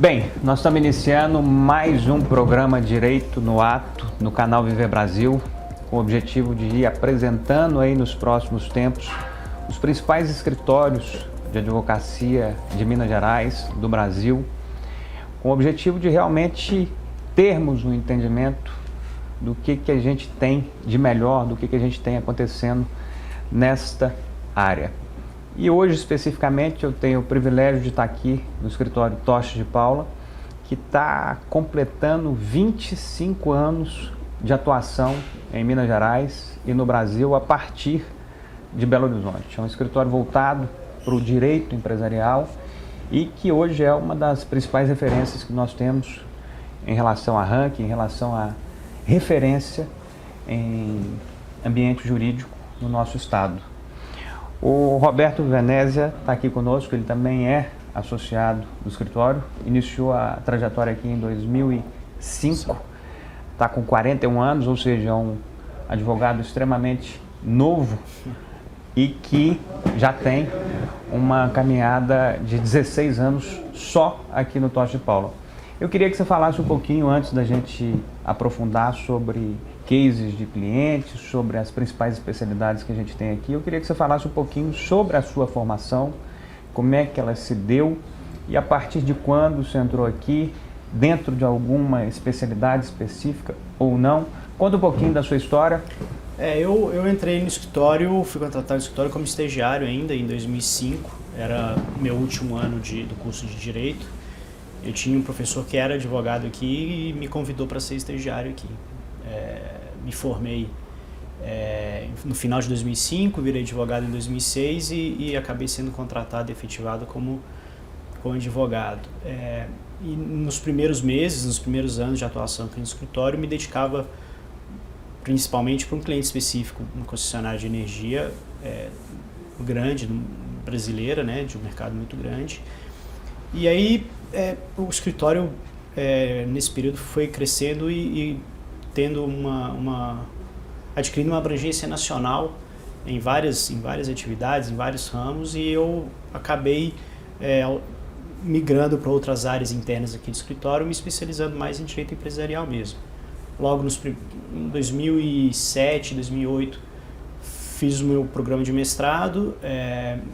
Bem, nós estamos iniciando mais um programa Direito no Ato no canal Viver Brasil, com o objetivo de ir apresentando aí nos próximos tempos os principais escritórios de advocacia de Minas Gerais, do Brasil, com o objetivo de realmente termos um entendimento do que a gente tem de melhor, do que a gente tem acontecendo nesta área. E hoje, especificamente, eu tenho o privilégio de estar aqui no escritório Toches de Paula, que está completando 25 anos de atuação em Minas Gerais e no Brasil a partir de Belo Horizonte. É um escritório voltado para o direito empresarial e que hoje é uma das principais referências que nós temos em relação a ranking, em relação a referência em ambiente jurídico no nosso estado. O Roberto Venezia está aqui conosco, ele também é associado do escritório, iniciou a trajetória aqui em 2005, está com 41 anos, ou seja, é um advogado extremamente novo e que já tem uma caminhada de 16 anos só aqui no Toches de Paula. Eu queria que você falasse um pouquinho, antes da gente aprofundar sobre cases de clientes, sobre as principais especialidades que a gente tem aqui. Eu queria que você falasse um pouquinho sobre a sua formação, como é que ela se deu e a partir de quando você entrou aqui, dentro de alguma especialidade específica ou não. Conta um pouquinho da sua história. Eu entrei no escritório, fui contratado no escritório como estagiário ainda em 2005, era meu último ano do curso de Direito. Eu tinha um professor que era advogado aqui e me convidou para ser estagiário aqui. Me formei no final de 2005, virei advogado em 2006 e acabei sendo contratado e efetivado como advogado. E nos primeiros meses, nos primeiros anos de atuação aqui no escritório, me dedicava principalmente para um cliente específico, uma concessionária de energia grande, brasileira, né, de um mercado muito grande. E aí o escritório nesse período foi crescendo e tendo adquirindo uma abrangência nacional em várias atividades, em vários ramos, e eu acabei migrando para outras áreas internas aqui do escritório, me especializando mais em direito empresarial mesmo. Logo em 2007, 2008, fiz o meu programa de mestrado,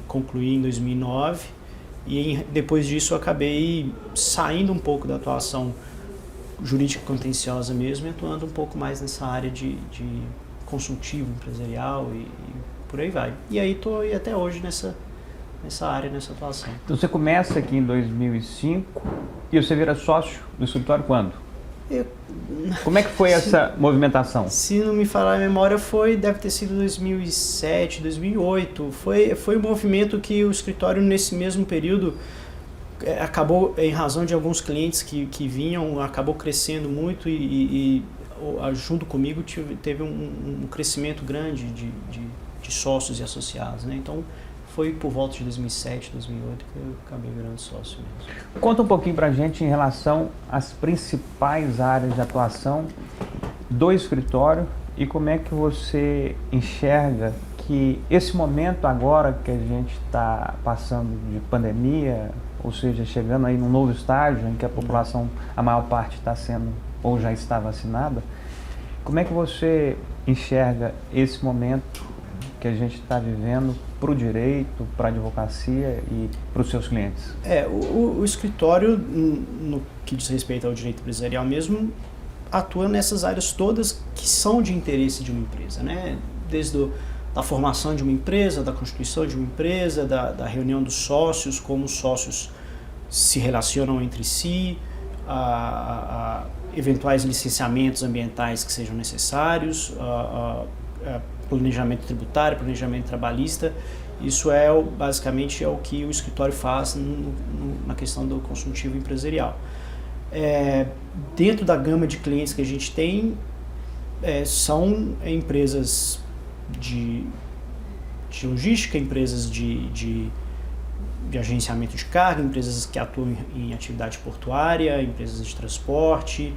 concluí em 2009, e depois disso eu acabei saindo um pouco da atuação jurídica contenciosa mesmo e atuando um pouco mais nessa área de consultivo empresarial e por aí vai. E aí estou até hoje nessa área, nessa atuação. Então você começa aqui em 2005 e você vira sócio do escritório quando? Como é que foi essa movimentação? Se não me falar a memória, deve ter sido 2007, 2008. Foi um movimento que o escritório, nesse mesmo período, acabou, em razão de alguns clientes que vinham, acabou crescendo muito e junto comigo teve um crescimento grande de sócios e associados, né? Então foi por volta de 2007, 2008 que eu acabei virando sócio mesmo. Conta um pouquinho pra gente em relação às principais áreas de atuação do escritório e como é que você enxerga que esse momento agora que a gente está passando de pandemia, ou seja, chegando aí num novo estágio em que a população, a maior parte está sendo ou já está vacinada, como é que você enxerga esse momento que a gente está vivendo para o direito, para a advocacia e para os seus clientes? O escritório, no que diz respeito ao direito empresarial mesmo, atua nessas áreas todas que são de interesse de uma empresa, né? Desde da formação de uma empresa, da constituição de uma empresa, da reunião dos sócios, como os sócios se relacionam entre si, a eventuais licenciamentos ambientais que sejam necessários, planejamento tributário, planejamento trabalhista. Isso basicamente o que o escritório faz na questão do consultivo empresarial. Dentro da gama de clientes que a gente tem, são empresas de logística, empresas de agenciamento de carga, empresas que atuam em atividade portuária, empresas de transporte,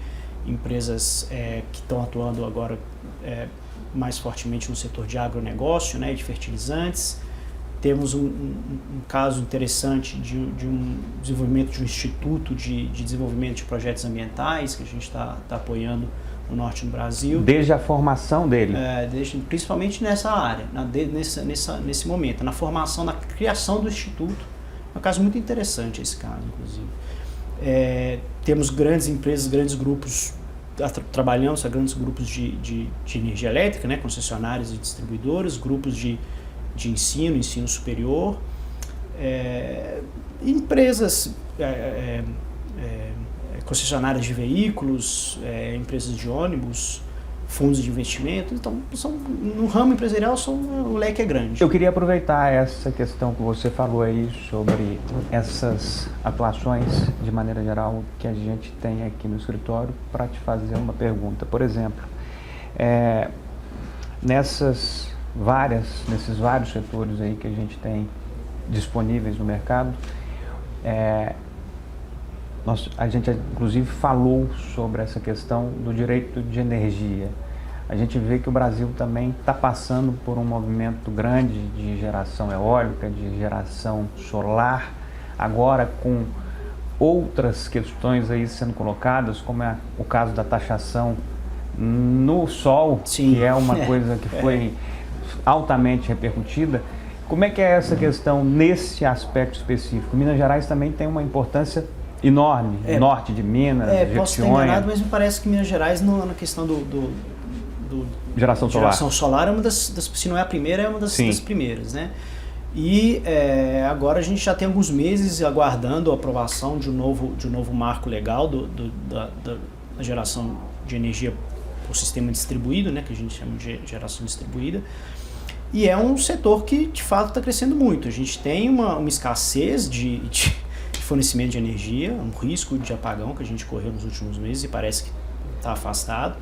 empresas que estão atuando agora mais fortemente no setor de agronegócio, né, de fertilizantes, temos um caso interessante de um desenvolvimento de um instituto de desenvolvimento de projetos ambientais que a gente está apoiando no norte do Brasil. Desde a formação dele? Principalmente nessa área, nesse momento, na formação, na criação do instituto. É um caso muito interessante esse caso, inclusive. Temos grandes empresas, grandes grupos, trabalhamos com grandes grupos de energia elétrica, né, concessionárias e distribuidoras, grupos de ensino superior, empresas, concessionárias de veículos, empresas de ônibus, fundos de investimento. Então, no ramo empresarial, o leque é grande. Eu queria aproveitar essa questão que você falou aí sobre essas atuações, de maneira geral, que a gente tem aqui no escritório, para te fazer uma pergunta. Por exemplo, nesses vários setores aí que a gente tem disponíveis no mercado, a gente inclusive falou sobre essa questão do direito de energia. A gente vê que o Brasil também está passando por um movimento grande de geração eólica, de geração solar, agora com outras questões aí sendo colocadas, como é o caso da taxação no sol, Sim. que é uma coisa que foi altamente repercutida. Como é que é essa questão nesse aspecto específico? Minas Gerais também tem uma importância enorme, norte de Minas, posso estar enganado, mas me parece que Minas Gerais, na questão do geração solar é uma se não é a primeira, é uma das primeiras, né? E agora a gente já tem alguns meses aguardando a aprovação de um novo marco legal da geração de energia por sistema distribuído, né, que a gente chama de geração distribuída. E é um setor que, de fato, está crescendo muito. A gente tem uma escassez de fornecimento de energia, um risco de apagão que a gente correu nos últimos meses e parece que está afastado.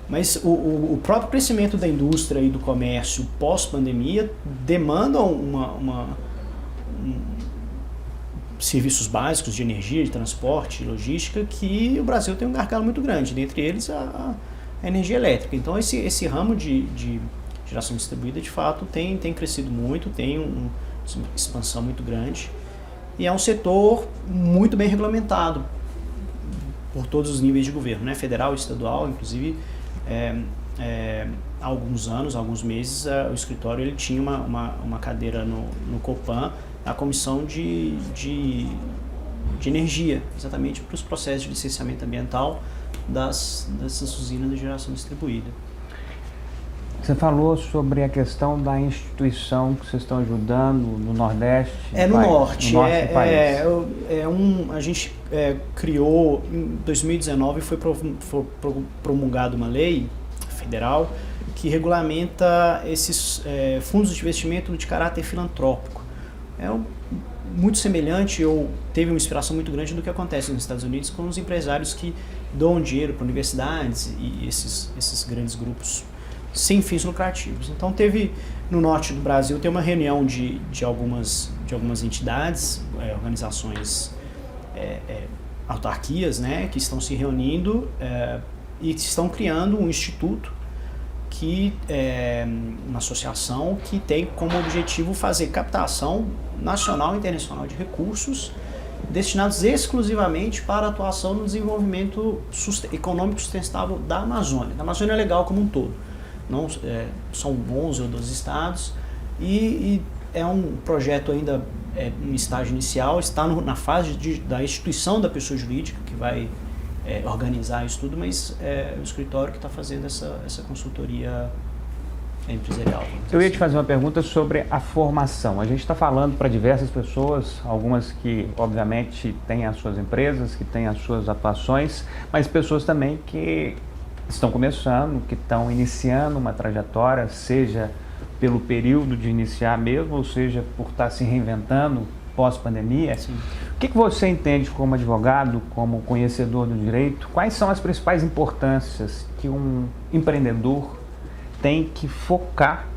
Mas o próprio crescimento da indústria e do comércio pós-pandemia demandam serviços básicos de energia, de transporte, logística, que o Brasil tem um gargalo muito grande, dentre eles a energia elétrica. Então esse ramo de geração distribuída, de fato, tem crescido muito, tem uma expansão muito grande. E é um setor muito bem regulamentado por todos os níveis de governo, né? Federal e estadual, inclusive, há alguns meses, o escritório ele tinha uma cadeira no Copan, na comissão de energia, exatamente para os processos de licenciamento ambiental dessas usinas de geração distribuída. Você falou sobre a questão da instituição que vocês estão ajudando no Nordeste. No Norte do país. A gente criou, em 2019, foi promulgada uma lei federal que regulamenta esses fundos de investimento de caráter filantrópico. Muito semelhante, ou teve uma inspiração muito grande do que acontece nos Estados Unidos com os empresários que doam dinheiro para universidades e esses grandes grupos sem fins lucrativos. Então no norte do Brasil tem uma reunião de algumas entidades, organizações, autarquias, né, que estão se reunindo e estão criando um instituto uma associação que tem como objetivo fazer captação nacional e internacional de recursos destinados exclusivamente para a atuação no desenvolvimento econômico sustentável da Amazônia legal como um todo. Não, são 11 ou 12 estados e é um projeto ainda em estágio inicial, está na fase da instituição da pessoa jurídica que vai organizar isso tudo, mas é o escritório que está fazendo essa consultoria empresarial. Eu ia te fazer uma pergunta sobre a formação. A gente está falando para diversas pessoas, algumas que obviamente têm as suas empresas, que têm as suas atuações, mas pessoas também que estão começando, que estão iniciando uma trajetória, seja pelo período de iniciar mesmo, ou seja por estar se reinventando pós-pandemia. Sim. O que você entende como advogado, como conhecedor do direito? Quais são as principais importâncias que um empreendedor tem que focar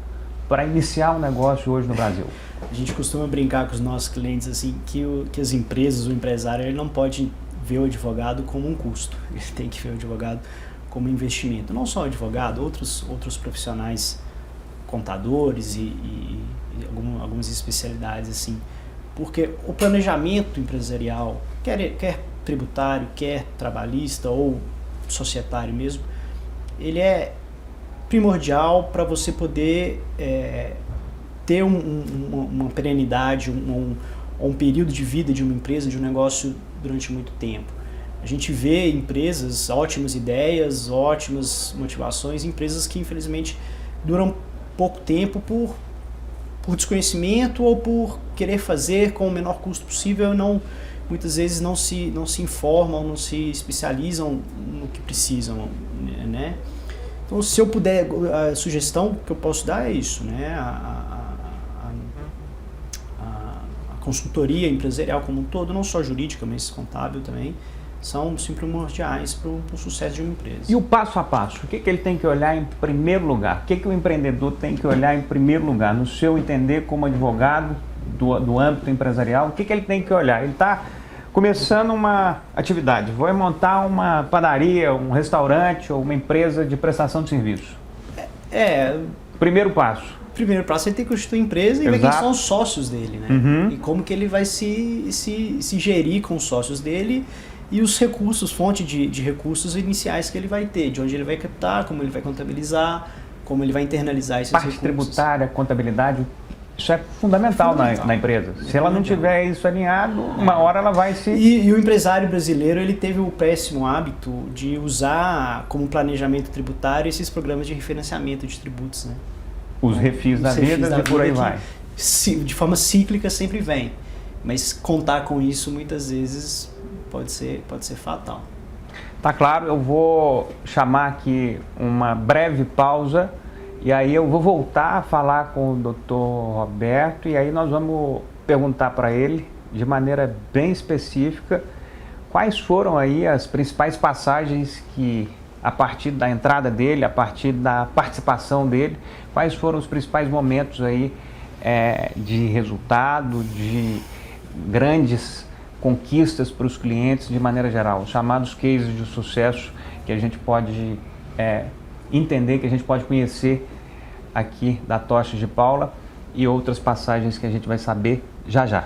para iniciar um negócio hoje no Brasil? A gente costuma brincar com os nossos clientes assim que as empresas, o empresário, ele não pode ver o advogado como um custo, ele tem que ver o advogado como investimento. Não só o advogado, outros profissionais, contadores e algumas especialidades assim, porque o planejamento empresarial, quer tributário, quer trabalhista ou societário mesmo, ele é primordial para você poder ter uma perenidade, um período de vida de uma empresa, de um negócio durante muito tempo. A gente vê empresas, ótimas ideias, ótimas motivações, empresas que infelizmente duram pouco tempo por desconhecimento ou por querer fazer com o menor custo possível e muitas vezes não se informam, não se especializam no que precisam, né? Então, se eu puder, a sugestão que eu posso dar é isso, né? A consultoria empresarial como um todo, não só jurídica, mas contábil também, são sempre primordiais para o sucesso de uma empresa. E o passo a passo? O que ele tem que olhar em primeiro lugar? O que o empreendedor tem que olhar em primeiro lugar? No seu entender como advogado do âmbito empresarial, o que ele tem que olhar? Ele está começando uma atividade, vou montar uma padaria, um restaurante ou uma empresa de prestação de serviço. Primeiro passo. Primeiro passo, ele tem que constituir a empresa e ver quem são os sócios dele, né? Uhum. E como que ele vai se gerir com os sócios dele e os recursos, fonte de recursos iniciais que ele vai ter, de onde ele vai captar, como ele vai contabilizar, como ele vai internalizar esses recursos. Parte tributária, contabilidade, isso é fundamental, na empresa. Se ela não tiver isso alinhado, uma hora ela vai se... E o empresário brasileiro, ele teve o péssimo hábito de usar como planejamento tributário esses programas de refinanciamento de tributos, né? Os refis da vida e por aí vai. De forma cíclica sempre vem, mas contar com isso muitas vezes pode ser fatal. Tá claro, eu vou chamar aqui uma breve pausa e aí eu vou voltar a falar com o Dr. Roberto e aí nós vamos perguntar para ele de maneira bem específica quais foram aí as principais passagens que, a partir da entrada dele, a partir da participação dele, quais foram os principais momentos aí de resultado, de grandes conquistas para os clientes de maneira geral, os chamados cases de sucesso que a gente pode entender, que a gente pode conhecer aqui da Tocha de Paula e outras passagens que a gente vai saber já já.